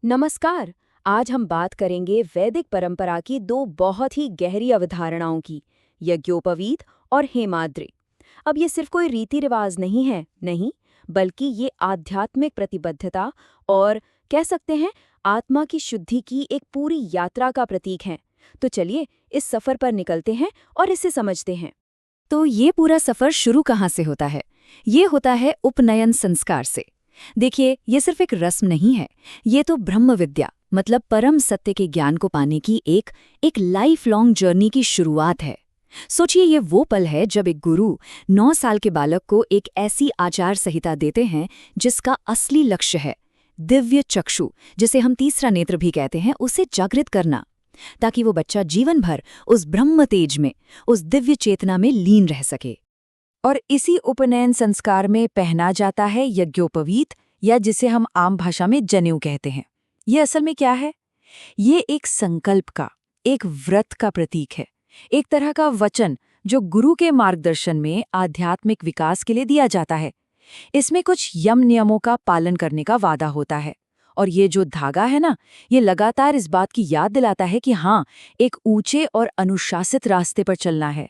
नमस्कार। आज हम बात करेंगे वैदिक परंपरा की दो बहुत ही गहरी अवधारणाओं की, यज्ञोपवीत और हेमाद्रि। अब ये सिर्फ कोई रीति रिवाज नहीं है, नहीं, बल्कि ये आध्यात्मिक प्रतिबद्धता और कह सकते हैं आत्मा की शुद्धि की एक पूरी यात्रा का प्रतीक है। तो चलिए इस सफर पर निकलते हैं और इसे समझते हैं। तो ये पूरा सफर शुरू कहाँ से होता है? ये होता है उपनयन संस्कार से। देखिए, ये सिर्फ एक रस्म नहीं है, ये तो ब्रह्म विद्या मतलब परम सत्य के ज्ञान को पाने की एक लाइफ लॉन्ग जर्नी की शुरुआत है। सोचिए, ये वो पल है जब एक गुरु 9 साल के बालक को एक ऐसी आचार संहिता देते हैं जिसका असली लक्ष्य है दिव्य चक्षु, जिसे हम तीसरा नेत्र भी कहते हैं, उसे जागृत करना, ताकि वो बच्चा जीवन भर उस ब्रह्म तेज में, उस दिव्य चेतना में लीन रह सके। और इसी उपनयन संस्कार में पहना जाता है यज्ञोपवीत, या जिसे हम आम भाषा में जनेऊ कहते हैं। ये असल में क्या है? ये एक संकल्प का, एक व्रत का प्रतीक है, एक तरह का वचन जो गुरु के मार्गदर्शन में आध्यात्मिक विकास के लिए दिया जाता है। इसमें कुछ यम नियमों का पालन करने का वादा होता है, और ये जो धागा है ना, ये लगातार इस बात की याद दिलाता है कि हाँ, एक ऊंचे और अनुशासित रास्ते पर चलना है।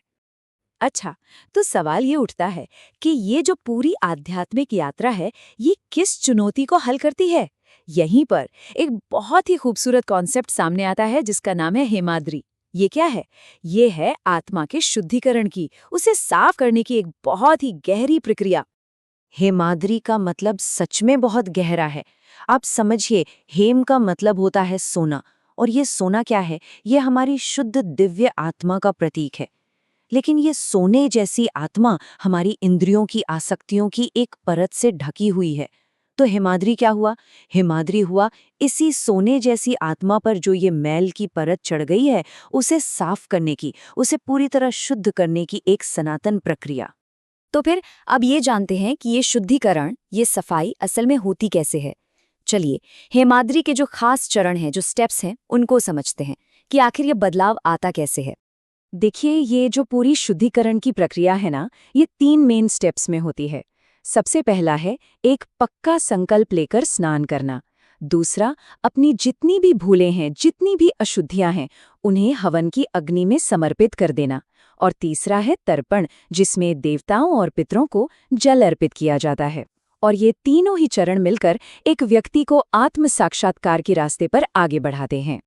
अच्छा, तो सवाल ये उठता है कि ये जो पूरी आध्यात्मिक यात्रा है, ये किस चुनौती को हल करती है? यहीं पर एक बहुत ही खूबसूरत कॉन्सेप्ट सामने आता है जिसका नाम है हेमाद्रि। ये क्या है? ये है आत्मा के शुद्धिकरण की, उसे साफ करने की एक बहुत ही गहरी प्रक्रिया। हेमाद्रि का मतलब सच में बहुत गहरा है। आप समझिए, हेम का मतलब होता है सोना, और ये सोना क्या है? ये हमारी शुद्ध दिव्य आत्मा का प्रतीक है। लेकिन ये सोने जैसी आत्मा हमारी इंद्रियों की आसक्तियों की एक परत से ढकी हुई है। तो हेमाद्रि क्या हुआ? हेमाद्रि हुआ इसी सोने जैसी आत्मा पर जो ये मैल की परत चढ़ गई है, उसे साफ करने की, उसे पूरी तरह शुद्ध करने की एक सनातन प्रक्रिया। तो फिर अब ये जानते हैं कि ये शुद्धिकरण, ये सफाई असल में होती कैसे है। चलिए, हेमाद्रि के जो खास चरण हैं, जो स्टेप्स हैं, उनको समझते हैं कि आखिर ये बदलाव आता कैसे है। देखिए, ये जो पूरी शुद्धिकरण की प्रक्रिया है ना, ये 3 मेन स्टेप्स में होती है। सबसे पहला है एक पक्का संकल्प लेकर स्नान करना। दूसरा, अपनी जितनी भी भूलें हैं, जितनी भी अशुद्धियां हैं, उन्हें हवन की अग्नि में समर्पित कर देना। और तीसरा है तर्पण, जिसमें देवताओं और पितरों को जल अर्पित किया जाता है। और ये तीनों ही चरण मिलकर एक व्यक्ति को आत्म साक्षात्कार के रास्ते पर आगे बढ़ाते हैं।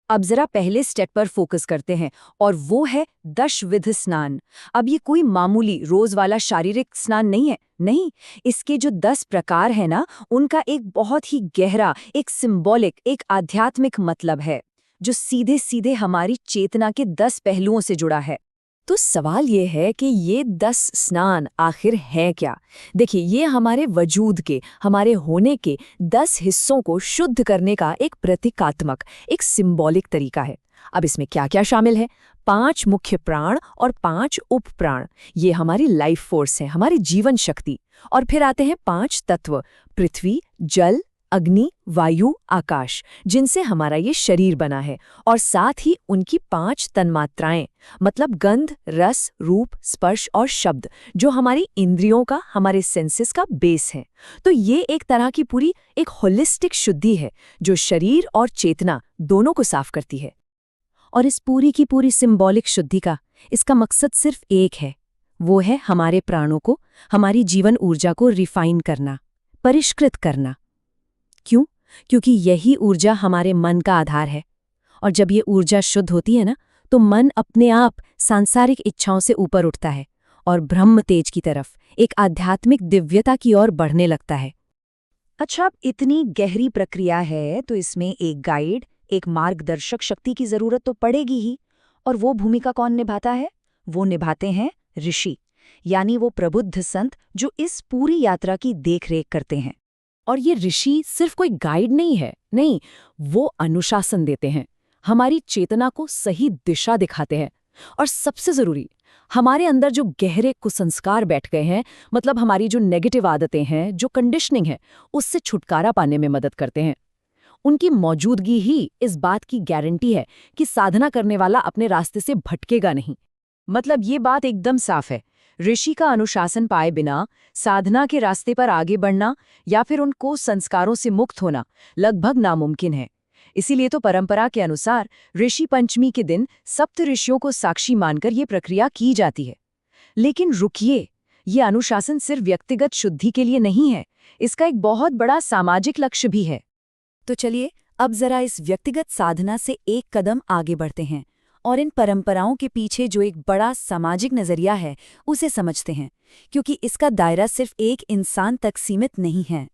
अब जरा पहले स्टेप पर फोकस करते हैं, और वो है दशविध स्नान। अब ये कोई मामूली रोज वाला शारीरिक स्नान नहीं है, नहीं। इसके जो 10 प्रकार है ना, उनका एक बहुत ही गहरा, एक सिंबॉलिक, एक आध्यात्मिक मतलब है, जो सीधे सीधे हमारी चेतना के 10 पहलुओं से जुड़ा है। तो सवाल ये है कि ये 10 स्नान आखिर है क्या? देखिए, ये हमारे वजूद के, हमारे होने के 10 हिस्सों को शुद्ध करने का एक प्रतीकात्मक, एक सिंबॉलिक तरीका है। अब इसमें क्या क्या शामिल है? 5 मुख्य प्राण और 5 उप प्राण, ये हमारी लाइफ फोर्स है, हमारी जीवन शक्ति। और फिर आते हैं 5 तत्व, पृथ्वी, जल, अग्नि, वायु, आकाश, जिनसे हमारा ये शरीर बना है। और साथ ही उनकी 5 तन्मात्राएं, मतलब गंध, रस, रूप, स्पर्श और शब्द, जो हमारी इंद्रियों का, हमारे सेंसेस का बेस है। तो ये एक तरह की पूरी एक होलिस्टिक शुद्धि है, जो शरीर और चेतना दोनों को साफ करती है। और इस पूरी की पूरी सिंबॉलिक शुद्धि का, इसका मकसद सिर्फ एक है, वो है हमारे प्राणों को, हमारी जीवन ऊर्जा को रिफाइन करना, परिष्कृत करना। क्यों? क्योंकि यही ऊर्जा हमारे मन का आधार है। और जब ये ऊर्जा शुद्ध होती है ना, तो मन अपने आप सांसारिक इच्छाओं से ऊपर उठता है और ब्रह्म तेज की तरफ, एक आध्यात्मिक दिव्यता की ओर बढ़ने लगता है। अच्छा, अब इतनी गहरी प्रक्रिया है, तो इसमें एक गाइड, एक मार्गदर्शक शक्ति की जरूरत तो पड़ेगी ही। और वो भूमिका कौन निभाता है? वो निभाते हैं ऋषि, यानी वो प्रबुद्ध संत जो इस पूरी यात्रा की देखरेख करते हैं। और ये ऋषि सिर्फ कोई गाइड नहीं है, नहीं, वो अनुशासन देते हैं, हमारी चेतना को सही दिशा दिखाते हैं। और सबसे जरूरी, हमारे अंदर जो गहरे कुसंस्कार बैठ गए हैं, मतलब हमारी जो नेगेटिव आदतें हैं, जो कंडीशनिंग है, उससे छुटकारा पाने में मदद करते हैं। उनकी मौजूदगी ही इस बात की गारंटी है कि साधना करने वाला अपने रास्ते से भटकेगा नहीं। मतलब ये बात एकदम साफ है, ऋषि का अनुशासन पाए बिना साधना के रास्ते पर आगे बढ़ना या फिर उनको संस्कारों से मुक्त होना लगभग नामुमकिन है। इसीलिए तो परंपरा के अनुसार ऋषि पंचमी के दिन सप्त ऋषियों को साक्षी मानकर ये प्रक्रिया की जाती है। लेकिन रुकिए, ये अनुशासन सिर्फ व्यक्तिगत शुद्धि के लिए नहीं है, इसका एक बहुत बड़ा सामाजिक लक्ष्य भी है। तो चलिए अब जरा इस व्यक्तिगत साधना से एक कदम आगे बढ़ते हैं और इन परंपराओं के पीछे जो एक बड़ा सामाजिक नजरिया है उसे समझते हैं, क्योंकि इसका दायरा सिर्फ एक इंसान तक सीमित नहीं है।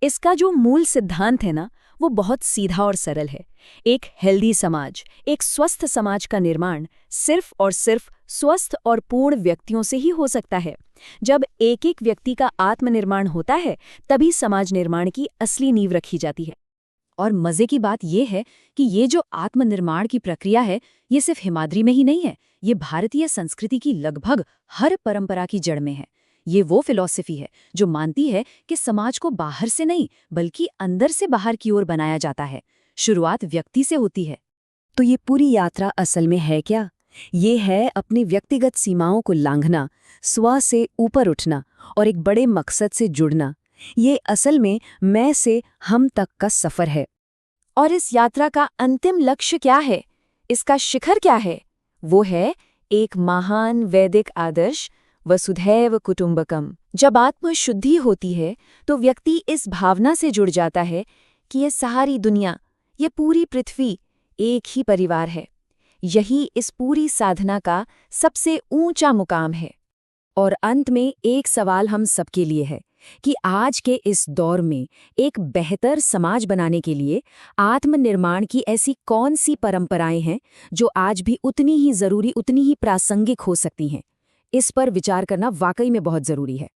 इसका जो मूल सिद्धांत है ना, वो बहुत सीधा और सरल है। एक हेल्दी समाज, एक स्वस्थ समाज का निर्माण सिर्फ और सिर्फ स्वस्थ और पूर्ण व्यक्तियों से ही हो सकता है। जब एक एक व्यक्ति का आत्मनिर्माण होता है, तभी समाज निर्माण की असली नींव रखी जाती है। और मजे की बात यह है कि ये जो आत्मनिर्माण की प्रक्रिया है, ये सिर्फ हिमाद्री में ही नहीं है, ये भारतीय संस्कृति की लगभग हर परंपरा की जड़ में है। ये वो फिलॉसफी है जो मानती है कि समाज को बाहर से नहीं बल्कि अंदर से बाहर की ओर बनाया जाता है। शुरुआत व्यक्ति से होती है। तो ये पूरी यात्रा असल में है क्या? ये है अपनी व्यक्तिगत सीमाओं को लांघना, स्व से ऊपर उठना और एक बड़े मकसद से जुड़ना। ये असल में मैं से हम तक का सफर है। और इस यात्रा का अंतिम लक्ष्य क्या है? इसका शिखर क्या है? वो है एक महान वैदिक आदर्श, वसुधैव कुटुंबकम। जब आत्मशुद्धि होती है तो व्यक्ति इस भावना से जुड़ जाता है कि ये सारी दुनिया, ये पूरी पृथ्वी एक ही परिवार है। यही इस पूरी साधना का सबसे ऊंचा मुकाम है। और अंत में एक सवाल हम सबके लिए है कि आज के इस दौर में एक बेहतर समाज बनाने के लिए आत्मनिर्माण की ऐसी कौन सी परंपराएं हैं जो आज भी उतनी ही जरूरी, उतनी ही प्रासंगिक हो सकती हैं? इस पर विचार करना वाकई में बहुत जरूरी है।